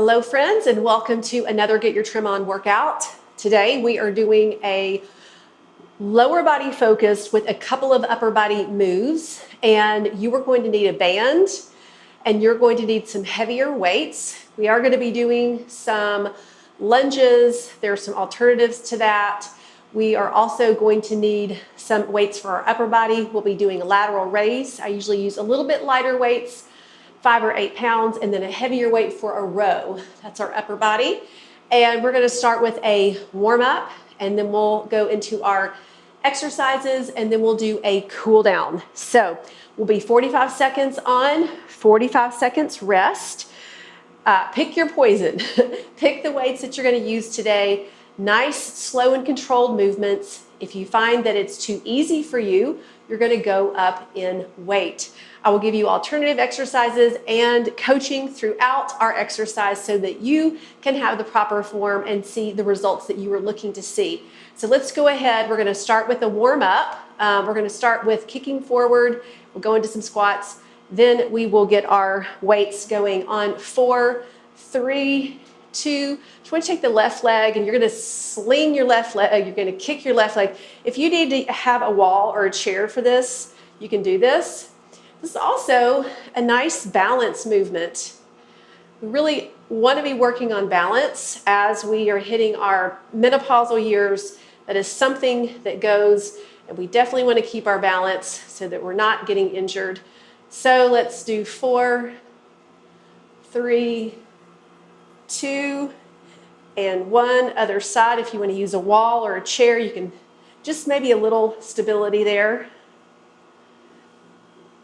Hello friends, and welcome to another Get Your Trim On workout. Today we are doing a lower body focused with a couple of upper body moves, and you are going to need a band and you're going to need some heavier weights. We are going to be doing some lunges. There are some alternatives to that. We are also going to need some weights for our upper body. We'll be doing a lateral raise. I usually use a little bit lighter weights, 5 or 8 pounds, and then a heavier weight for a row. That's our upper body. And we're gonna start with a warm up, and then we'll go into our exercises, and then we'll do a cool down. So we'll be 45 seconds on, 45 seconds rest. Pick your poison. Pick the weights that you're gonna use today. Nice, slow and controlled movements. If you find that it's too easy for you, you're gonna go up in weight. I will give you alternative exercises and coaching throughout our exercise so that you can have the proper form and see the results that you are looking to see. So let's go ahead. We're gonna start with a warm up. We're gonna start with kicking forward. We'll go into some squats. Then we will get our weights going on 4, 3, 2. Just want to take the left leg and you're going to sling your left leg. You're going to kick your left leg. If you need to have a wall or a chair for this, you can do this. This is also a nice balance movement. We really want to be working on balance as we are hitting our menopausal years. That is something that goes, and we definitely want to keep our balance so that we're not getting injured. So let's do 4, 3, 2, and 1. Other side. If you want to use a wall or a chair, you can just maybe a little stability there.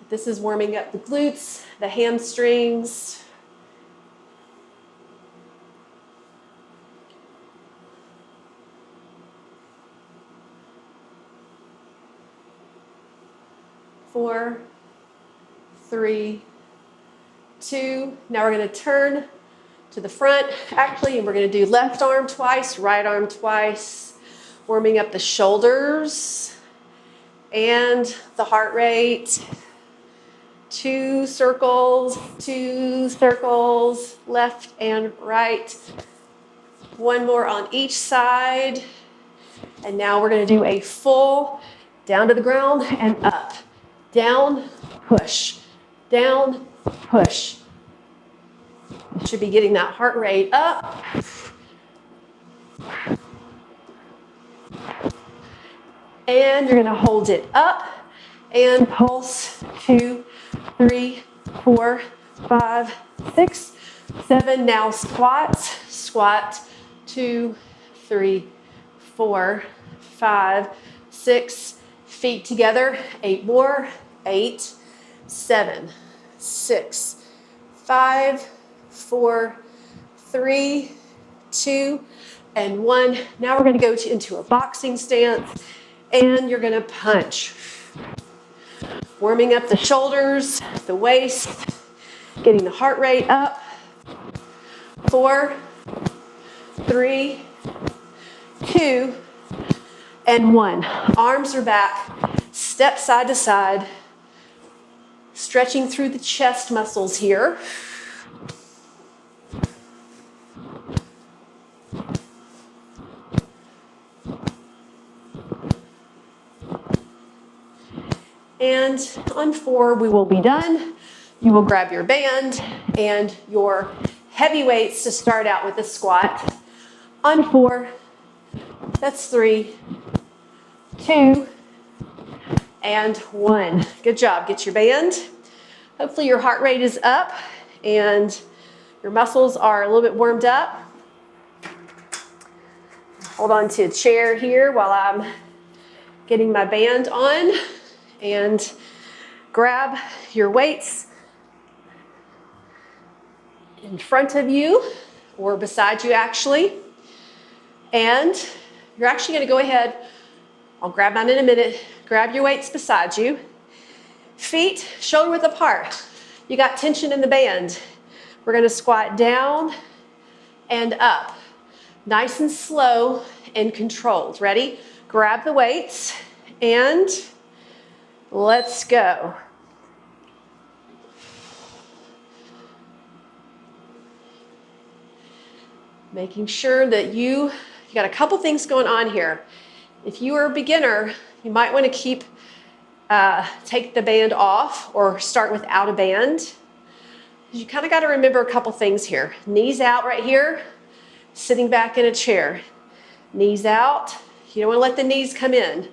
This is warming up the glutes, the hamstrings. Four, 3, 2. Now we're going to turn to the front, actually, and we're going to do left arm twice, right arm twice, warming up the shoulders and the heart rate. 2 circles, left and right. 1 more on each side. And now we're going to do a full down to the ground and up. Down, push, down, push. You should be getting that heart rate up. And you're going to hold it up and pulse. 2, 3, 4, 5, 6, 7. Now squats. Squat. 2, 3, 4, 5, 6. Feet together. 8 more. 8, 7, 6, 5, 4, 3, 2, and 1. Now we're going to go into a boxing stance, and you're going to punch. Warming up the shoulders, the waist, getting the heart rate up. 4, 3, 2, and 1. Arms are back. Step side to side. Stretching through the chest muscles here. And on 4, we will be done. You will grab your band and your heavy weights to start out with a squat. On 4, that's 3, 2, and 1. Good job. Get your band. Hopefully your heart rate is up and your muscles are a little bit warmed up. Hold on to a chair here while I'm getting my band on. And grab your weights in front of you or beside you actually. And you're actually going to go ahead, I'll grab mine in a minute, grab your weights beside you. Feet shoulder width apart. You got tension in the band. We're going to squat down and up. Nice and slow and controlled. Ready? Grab the weights and let's go. Making sure that you got a couple things going on here. If you are a beginner, you might want to take the band off or start without a band. You kind of got to remember a couple things here. Knees out right here, sitting back in a chair. Knees out. You don't want to let the knees come in.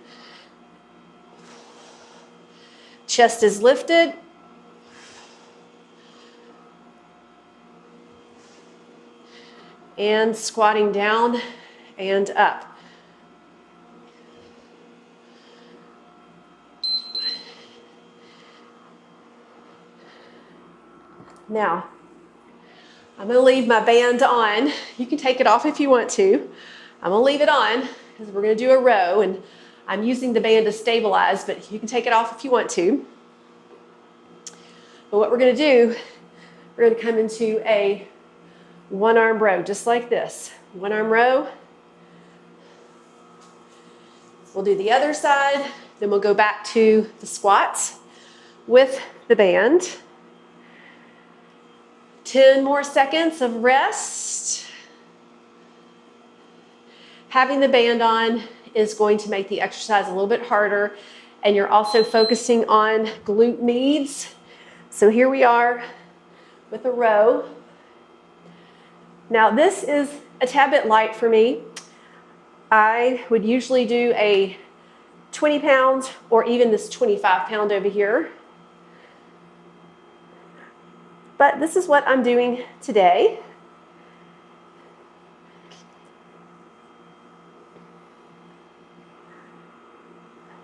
Chest is lifted. And squatting down and up. Now, I'm going to leave my band on. You can take it off if you want to. I'm going to leave it on because we're going to do a row, and I'm using the band to stabilize, but you can take it off if you want to. But what we're going to do, we're going to come into a one-arm row, just like this. One-arm row. We'll do the other side, then we'll go back to the squats with the band. 10 more seconds of rest. Having the band on is going to make the exercise a little bit harder, and you're also focusing on glute meads. So here we are with a row. Now this is a tad bit light for me. I would usually do a 20 pound or even this 25 pound over here. But this is what I'm doing today.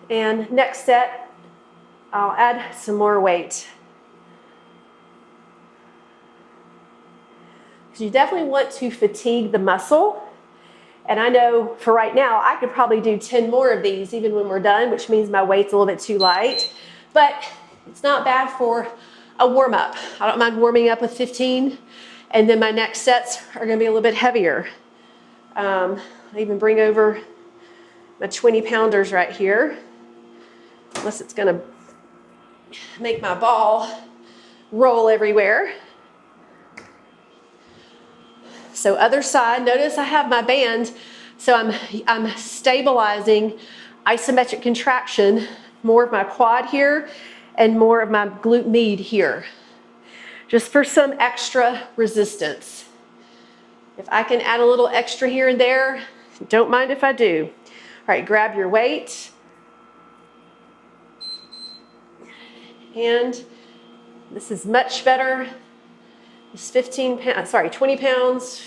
And next set, I'll add some more weight. So you definitely want to fatigue the muscle. And I know for right now, I could probably do 10 more of these even when we're done, which means my weight's a little bit too light. But it's not bad for a warm up. I don't mind warming up with 15. And then my next sets are going to be a little bit heavier. I even bring over my 20 pounders right here. Unless it's going to make my ball roll everywhere. So other side, notice I have my band, so I'm stabilizing isometric contraction, more of my quad here and more of my glute med here, just for some extra resistance. If I can add a little extra here and there, don't mind if I do. All right, grab your weight. And this is much better. It's 20 pounds.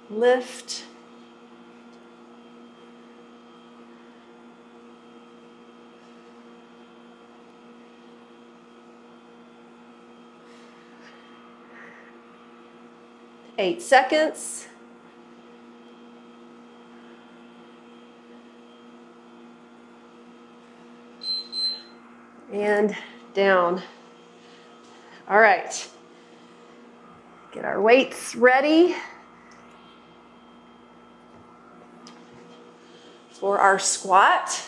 Lift. Eight seconds. And down. All right. Get our weights ready for our squat.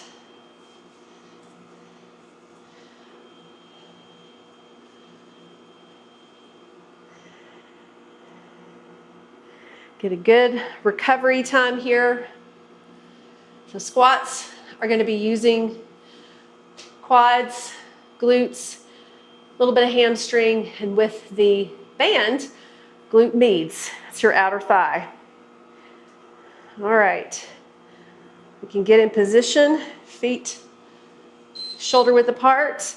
Get a good recovery time here. So squats are going to be using quads, glutes, a little bit of hamstring, and with the band, glute meads. That's your outer thigh. All right. We can get in position, feet shoulder width apart.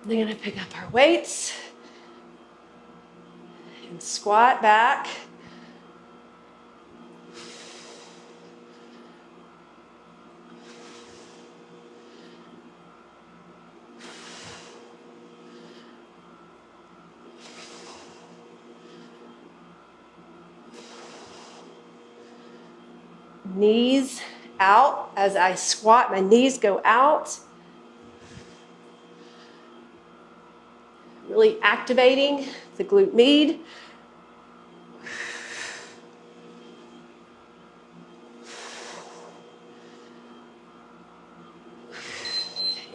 We're going to pick up our weights and squat back. Knees out. As I squat, my knees go out. Really activating the glute med.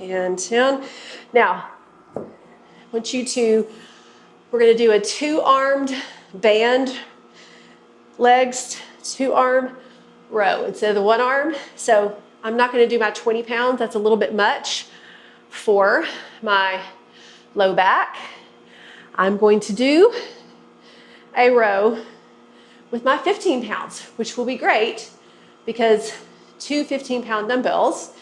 and down. Now, I want you to, we're gonna do a 2-armed band legs, 2-arm row instead of the 1 arm. So I'm not gonna do my 20 pounds, that's a little bit much for my low back. I'm going to do a row with my 15 pounds, which will be great because 2 15-pound dumbbells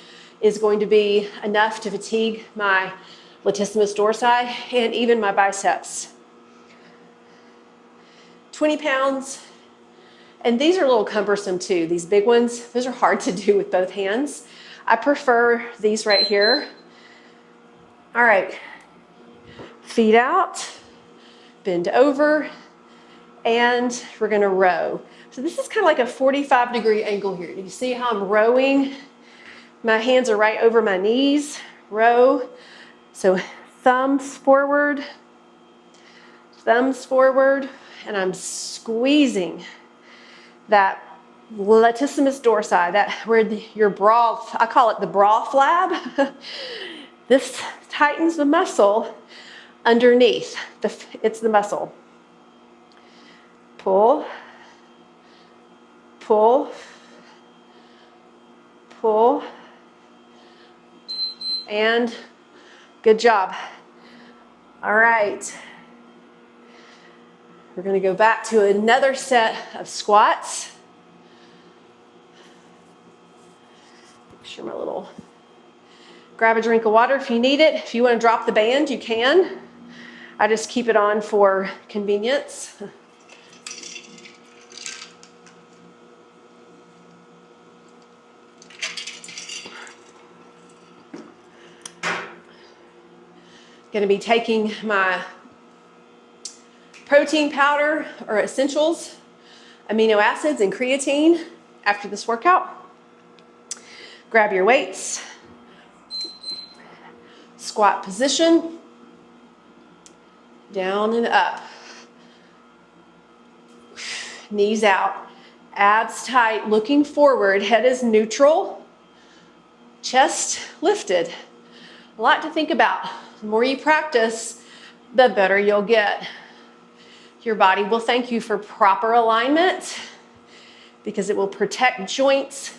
is going to be enough to fatigue my latissimus dorsi and even my biceps. 20 pounds, and these are a little cumbersome too. These big ones, those are hard to do with both hands. I prefer these right here. All right, feet out, bend over, and we're gonna row. So this is kind of like a 45-degree angle here. Do you see how I'm rowing? My hands are right over my knees, row. So thumbs forward, and I'm squeezing that latissimus dorsi, that where your bra, I call it the bra flab. This tightens the muscle underneath. It's the muscle. Pull, pull, pull, and good job. All right. We're going to go back to another set of squats. Make sure my little, grab a drink of water if you need it. If you want to drop the band, you can. I just keep it on for convenience. Going to be taking my protein powder or essentials, amino acids and creatine after this workout. Grab your weights, squat position, down and up, knees out, abs tight, looking forward, head is neutral, chest lifted. A lot to think about. The more you practice, the better you'll get. Your body will thank you for proper alignment because it will protect joints,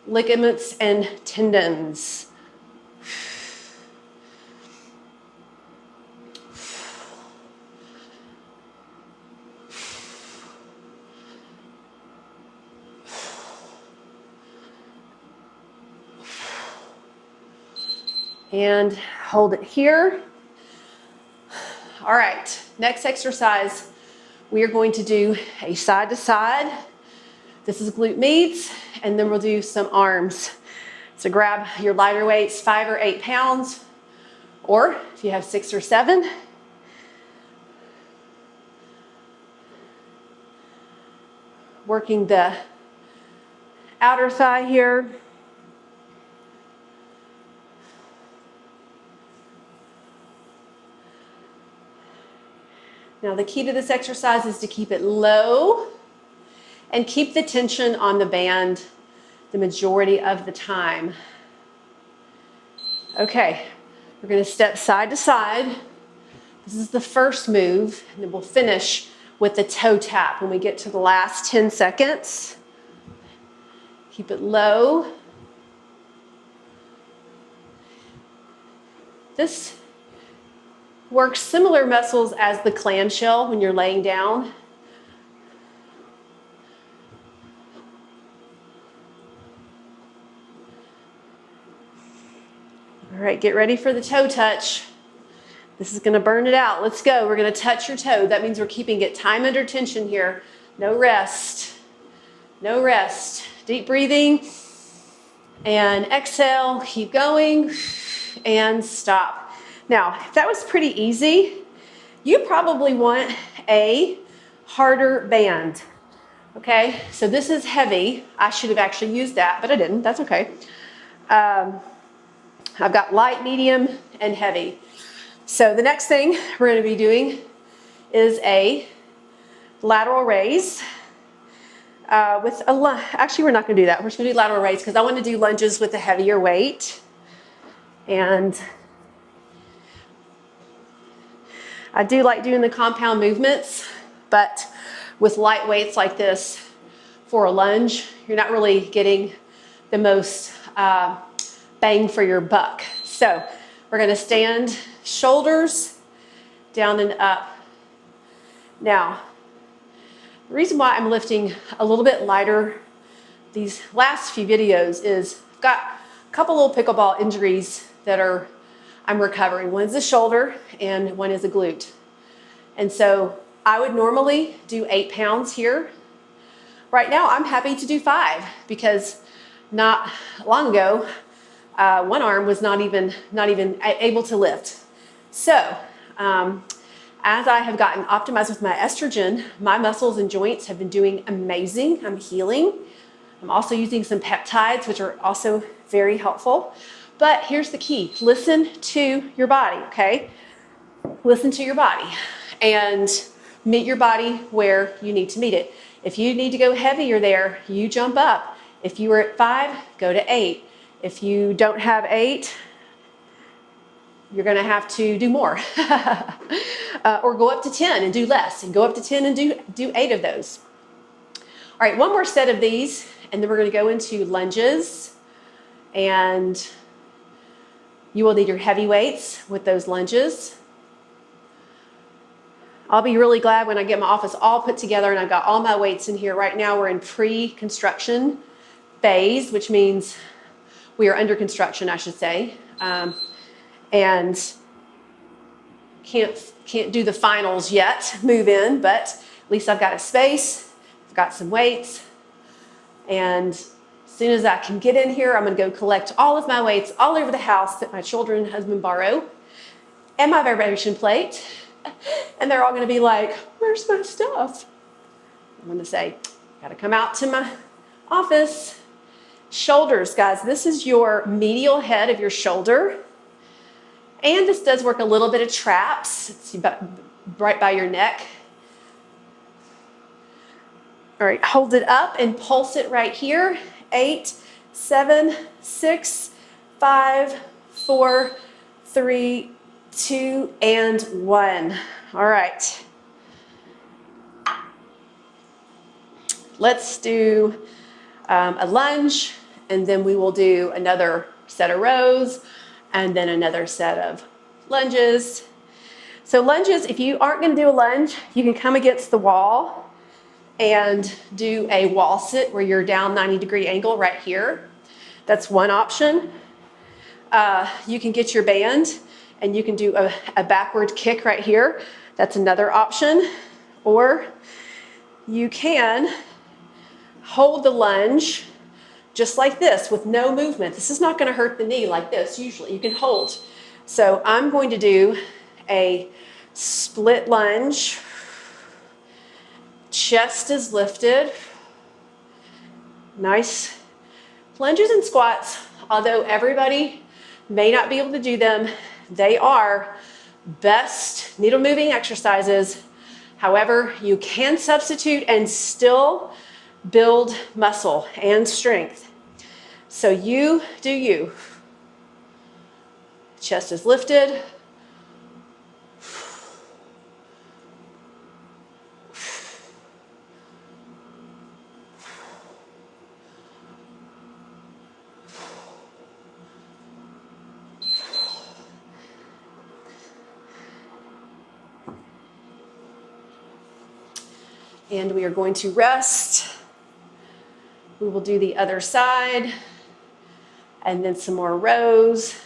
ligaments, and tendons. And hold it here. All right, next exercise, we are going to do a side to side. This is glute meets, and then we'll do some arms. So grab your lighter weights, 5 or 8 pounds, or if you have 6 or 7. Working the outer thigh here. Now the key to this exercise is to keep it low and keep the tension on the band the majority of the time. Okay, we're going to step side to side. This is the first move, and then we'll finish with the toe tap when we get to the last 10 seconds. Keep it low. This works similar muscles as the clamshell when you're laying down. All right, get ready for the toe touch. This is gonna burn it out. Let's go. We're gonna touch your toe. That means we're keeping it time under tension here. No rest. No rest. Deep breathing. And exhale. Keep going. And stop. Now, if that was pretty easy, you probably want a harder band. Okay, so this is heavy. I should have actually used that, but I didn't. That's okay. I've got light, medium, and heavy. So the next thing we're going to be doing is a lateral raise with a lunge. Actually, we're not going to do that. We're just going to do lateral raise because I want to do lunges with a heavier weight. And I do like doing the compound movements, but with light weights like this for a lunge, you're not really getting the most bang for your buck. So we're gonna stand shoulders down and up. Now, the reason why I'm lifting a little bit lighter these last few videos is I've got a couple little pickleball injuries that I'm recovering. One's a shoulder and one is a glute. And so I would normally do 8 pounds here. Right now I'm happy to do 5 because not long ago, one arm was not even able to lift. So as I have gotten optimized with my estrogen, my muscles and joints have been doing amazing. I'm healing. I'm also using some peptides, which are also very helpful. But here's the key. Listen to your body, okay? Listen to your body and meet your body where you need to meet it. If you need to go heavier there, you jump up. If you were at 5, go to 8. If you don't have 8, you're gonna have to do more. Or go up to 10 and do less, and go up to 10 and do 8 of those. All right, one more set of these, and then we're gonna go into lunges. And you will need your heavy weights with those lunges. I'll be really glad when I get my office all put together and I've got all my weights in here. Right now we're in pre-construction phase, which means we are under construction, I should say. And can't do the finals yet, move in, but at least I've got a space, I've got some weights, and as soon as I can get in here, I'm gonna go collect all of my weights all over the house that my children and husband borrow, and my vibration plate, and they're all gonna be like, where's my stuff? I'm gonna say, gotta come out to my office. Shoulders, guys, this is your medial head of your shoulder. And this does work a little bit of traps. It's right by your neck. All right, hold it up and pulse it right here. 8, 7, 6, 5, 4, 3, 2, and 1. All right. Let's do a lunge, and then we will do another set of rows, and then another set of lunges. So lunges, if you aren't gonna do a lunge, you can come against the wall and do a wall sit where you're down 90-degree angle right here. That's one option. You can get your band and you can do a backward kick right here. That's another option. Or you can hold the lunge just like this with no movement. This is not gonna hurt the knee like this usually. You can hold. So I'm going to do a split lunge. Chest is lifted. Nice. Lunges and squats, although everybody may not be able to do them, they are best needle moving exercises. However, you can substitute and still build muscle and strength. So you do you. Chest is lifted. And we are going to rest. We will do the other side, and then some more rows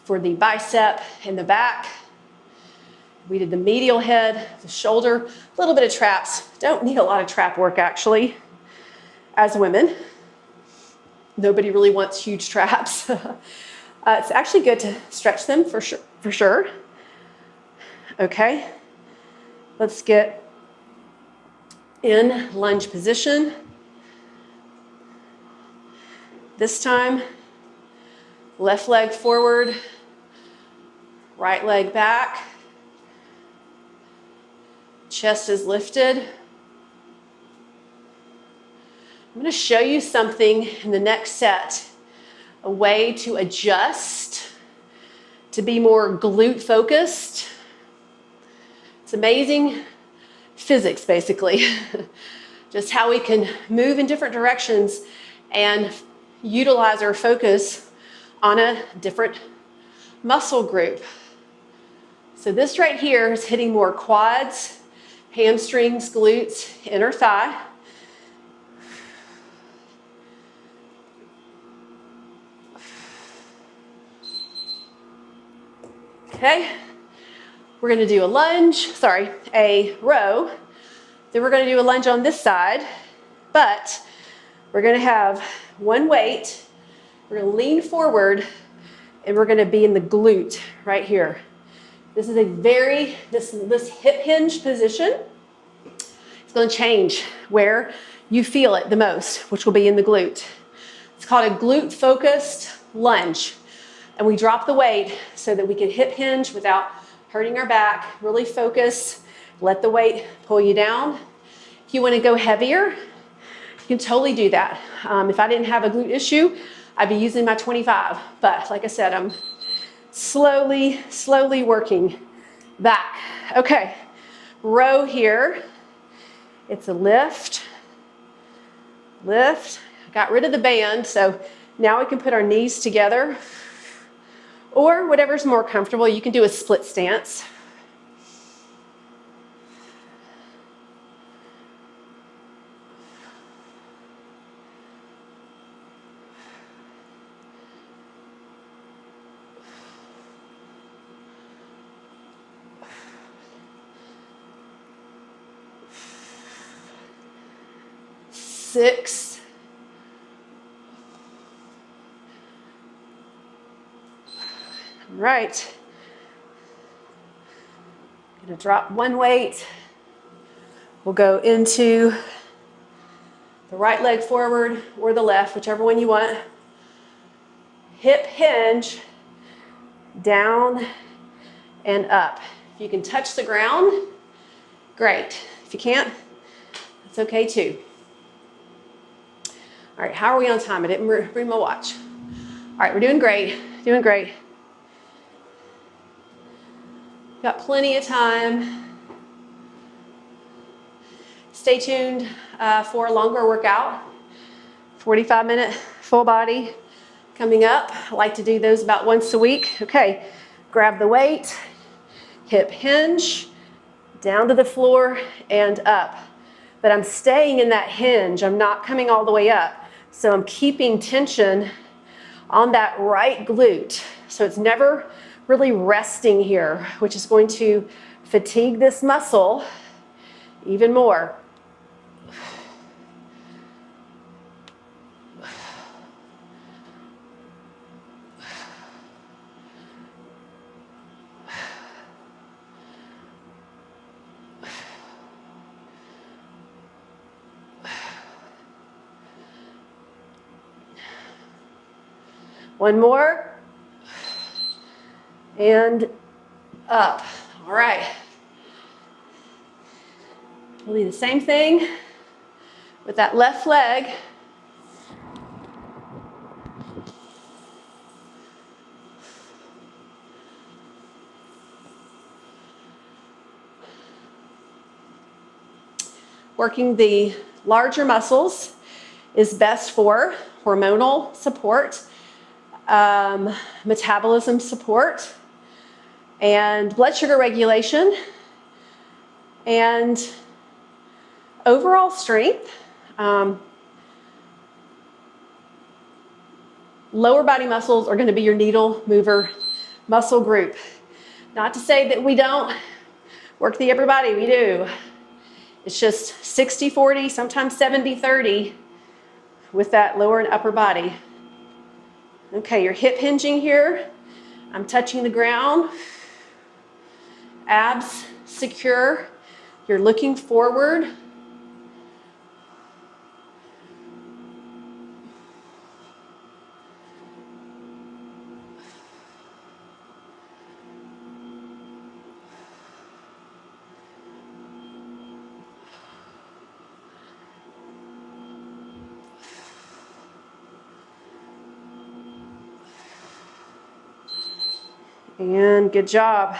for the bicep and the back. We did the medial head, the shoulder, a little bit of traps. Don't need a lot of trap work actually, as women. Nobody really wants huge traps. It's actually good to stretch them for sure. Okay, let's get in lunge position. This time, left leg forward, right leg back. Chest is lifted. I'm going to show you something in the next set a way to adjust, to be more glute focused. It's amazing physics, basically. Just how we can move in different directions and utilize our focus on a different muscle group. So this right here is hitting more quads, hamstrings, glutes, inner thigh. Okay, we're gonna do a lunge, a row. Then we're gonna do a lunge on this side, but we're gonna have one weight. We're gonna lean forward and we're gonna be in the glute right here. This is this hip hinge position. It's gonna change where you feel it the most, which will be in the glute. It's called a glute-focused lunge. And we drop the weight so that we can hip hinge without hurting our back, really focus, let the weight pull you down. If you wanna go heavier, you can totally do that. If I didn't have a glute issue, I'd be using my 25. But like I said, I'm slowly working back. Okay, row here. It's a lift. Got rid of the band, so now we can put our knees together. Or whatever's more comfortable, you can do a split stance. Six. Right. Gonna drop one weight. We'll go into the right leg forward or the left, whichever one you want. Hip hinge, down and up. If you can touch the ground, great. If you can't, that's okay too. All right, how are we on time? I didn't bring my watch. All right, we're doing great, Got plenty of time. Stay tuned for a longer workout, 45-minute full body coming up. I like to do those about once a week. Okay, grab the weight, hip hinge, down to the floor and up. But I'm staying in that hinge. I'm not coming all the way up. So I'm keeping tension on that right glute. So it's never really resting here, which is going to fatigue this muscle even more. One more. And up. All right. We'll do the same thing with that left leg. Working the larger muscles is best for hormonal support, metabolism support, and blood sugar regulation, and overall strength. Lower body muscles are going to be your needle mover muscle group. Not to say that we don't work the upper body, we do. It's just 60-40, sometimes 70-30 with that lower and upper body. Okay, you're hip hinging here. I'm touching the ground. Abs secure. You're looking forward. And good job.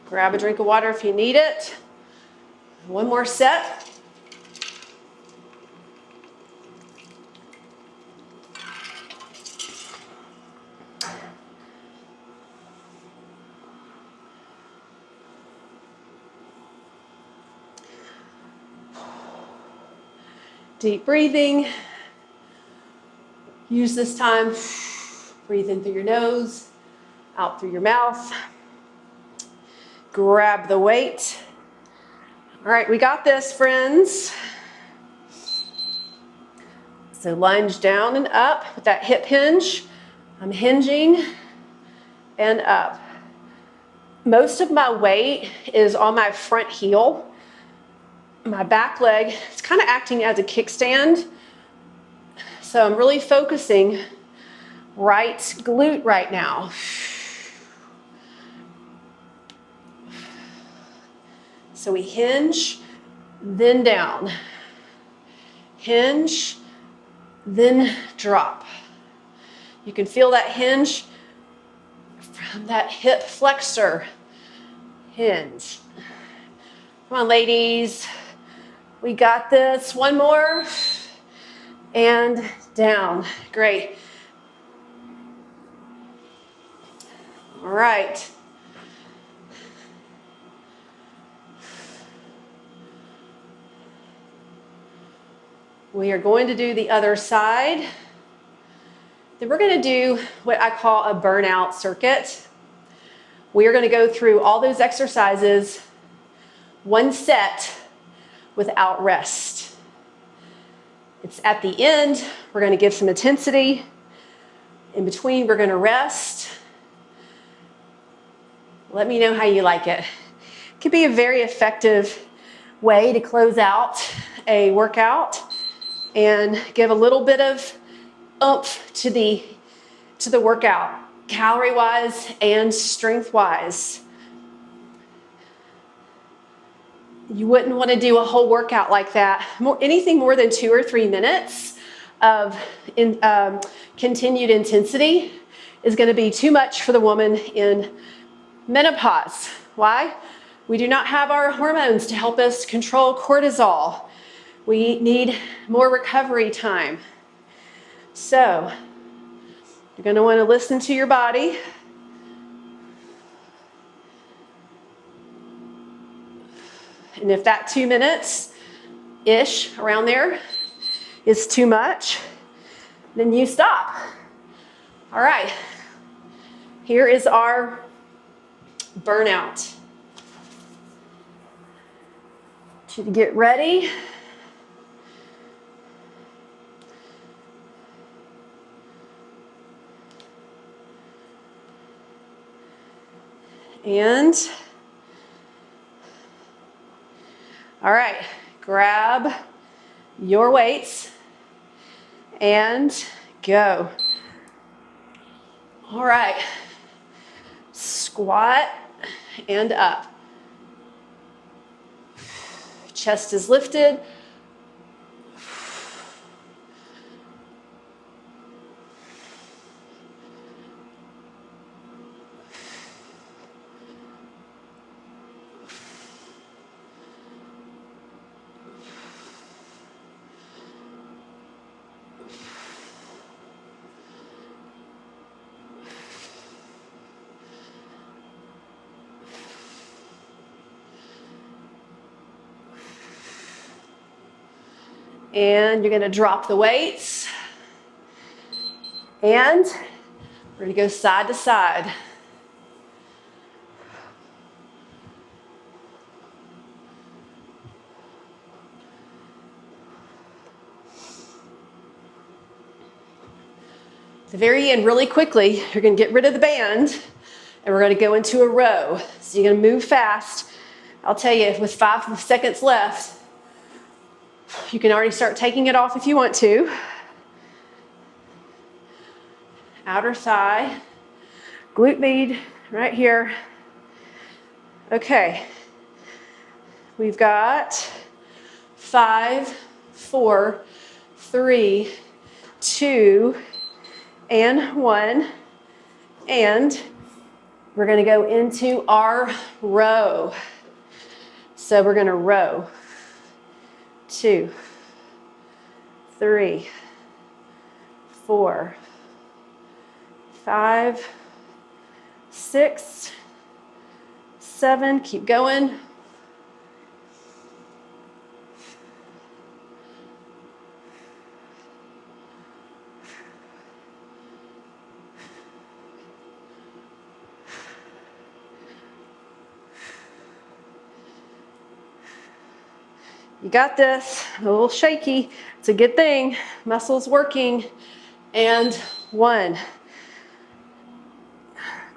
Grab a drink of water if you need it. One more set. Deep breathing. Use this time. Breathe in through your nose, out through your mouth. Grab the weight. All right, we got this, friends. So lunge down and up with that hip hinge. I'm hinging and up. Most of my weight is on my front heel. My back leg, it's kind of acting as a kickstand. So I'm really focusing right glute right now. So we hinge, then down. Hinge, then drop. You can feel that hinge from that hip flexor. Hinge. Come on, ladies. We got this. One more. And down. Great. All right. We are going to do the other side. Then we're going to do what I call a burnout circuit. We are going to go through all those exercises, one set without rest. It's at the end, we're going to give some intensity. In between, we're going to rest. Let me know how you like it. It can be a very effective way to close out a workout and give a little bit of oomph to the workout, calorie-wise and strength-wise. You wouldn't want to do a whole workout like that. Anything more than 2 or 3 minutes of continued intensity is going to be too much for the woman in menopause. Why? We do not have our hormones to help us control cortisol. We need more recovery time. So, you're going to want to listen to your body. And if that 2 minutes-ish around there is too much, then you stop. All right. Here is our burnout. To get ready. And all right, grab your weights and go. All right, squat and up. Chest is lifted. And you're going to drop the weights. And we're going to go side to side. At the very end, really quickly, you're going to get rid of the band and we're going to go into a row. So you're going to move fast. I'll tell you, with 5 seconds left, you can already start taking it off if you want to. Outer thigh, glute med right here. Okay, we've got 5, 4, 3, 2, and 1. And we're going to go into our row. So we're going to row. 2, 3, 4, 5, 6, 7. Keep going. You got this. A little shaky. It's a good thing. Muscles working. And 1.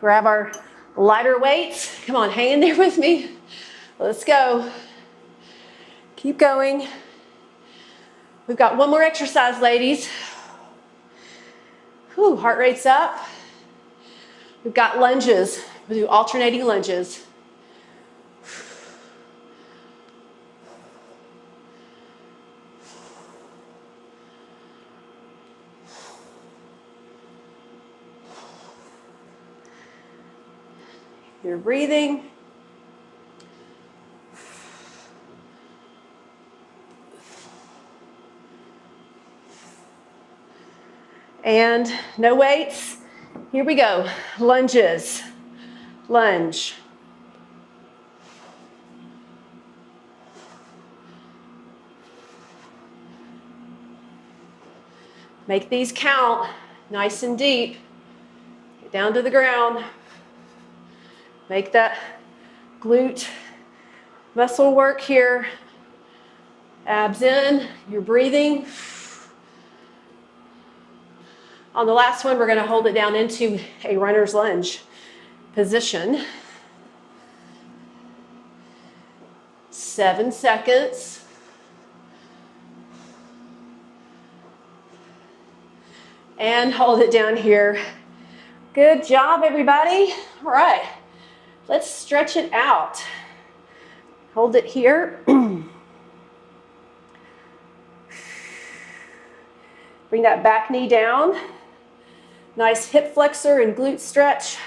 Grab our lighter weights. Come on, hang in there with me. Let's go. Keep going. We've got one more exercise, ladies. Whew, heart rate's up. We've got lunges. We'll do alternating lunges. You're breathing. And no weights. Here we go. Lunges. Lunge. Make these count nice and deep. Get down to the ground. Make that glute muscle work here. Abs in, you're breathing. On the last one, we're going to hold it down into a runner's lunge position. 7 seconds. And hold it down here. Good job, everybody. All right. Let's stretch it out. Hold it here. Bring that back knee down. Nice hip flexor and glute stretch.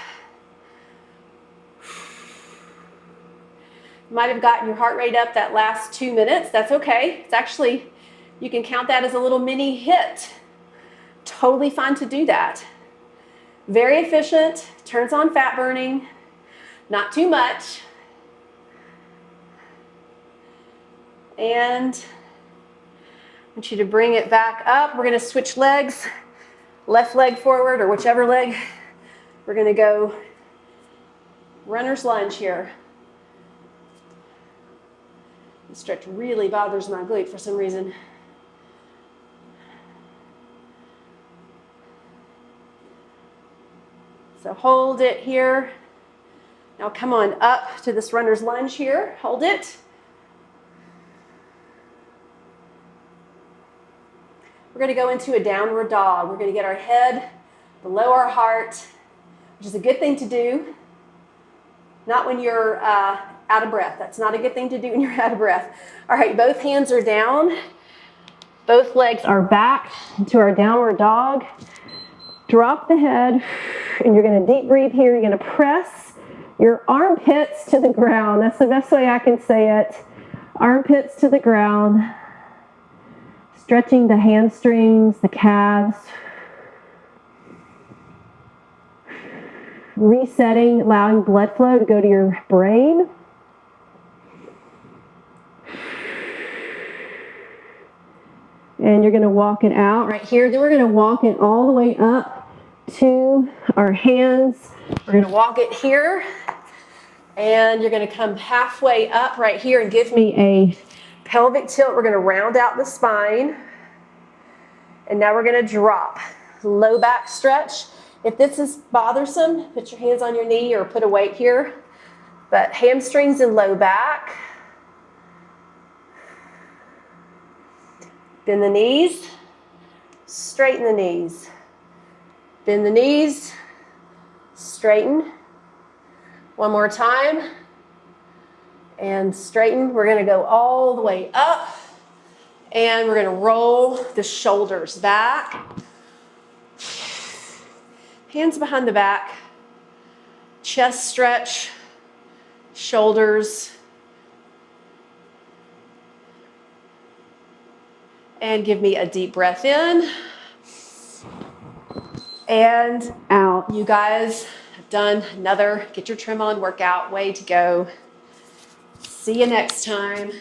You might have gotten your heart rate up that last 2 minutes. That's okay. It's actually, you can count that as a little mini HIIT. Totally fine to do that. Very efficient, turns on fat burning. Not too much. And I want you to bring it back up. We're going to switch legs. Left leg forward or whichever leg. We're going to go runner's lunge here. This stretch really bothers my glute for some reason. So hold it here. Now come on up to this runner's lunge here. Hold it. We're going to go into a downward dog. We're going to get our head below our heart, which is a good thing to do. Not when you're out of breath. That's not a good thing to do when you're out of breath. All right, both hands are down. Both legs are back into our downward dog. Drop the head, and you're going to deep breathe here. You're going to press your armpits to the ground. That's the best way I can say it. Armpits to the ground. Stretching the hamstrings, the calves. Resetting, allowing blood flow to go to your brain. And you're going to walk it out right here. Then we're going to walk it all the way up to our hands. We're going to walk it here. And you're going to come halfway up right here and give me a pelvic tilt. We're going to round out the spine. And now we're going to drop. Low back stretch. If this is bothersome, put your hands on your knee or put a weight here. But hamstrings and low back. Bend the knees. Straighten the knees. Bend the knees. Straighten. One more time. And straighten. We're going to go all the way up And we're gonna roll the shoulders back. Hands behind the back. Chest stretch, shoulders. And give me a deep breath in. And out. You guys have done another Get Your Trim On workout. Way to go. See you next time.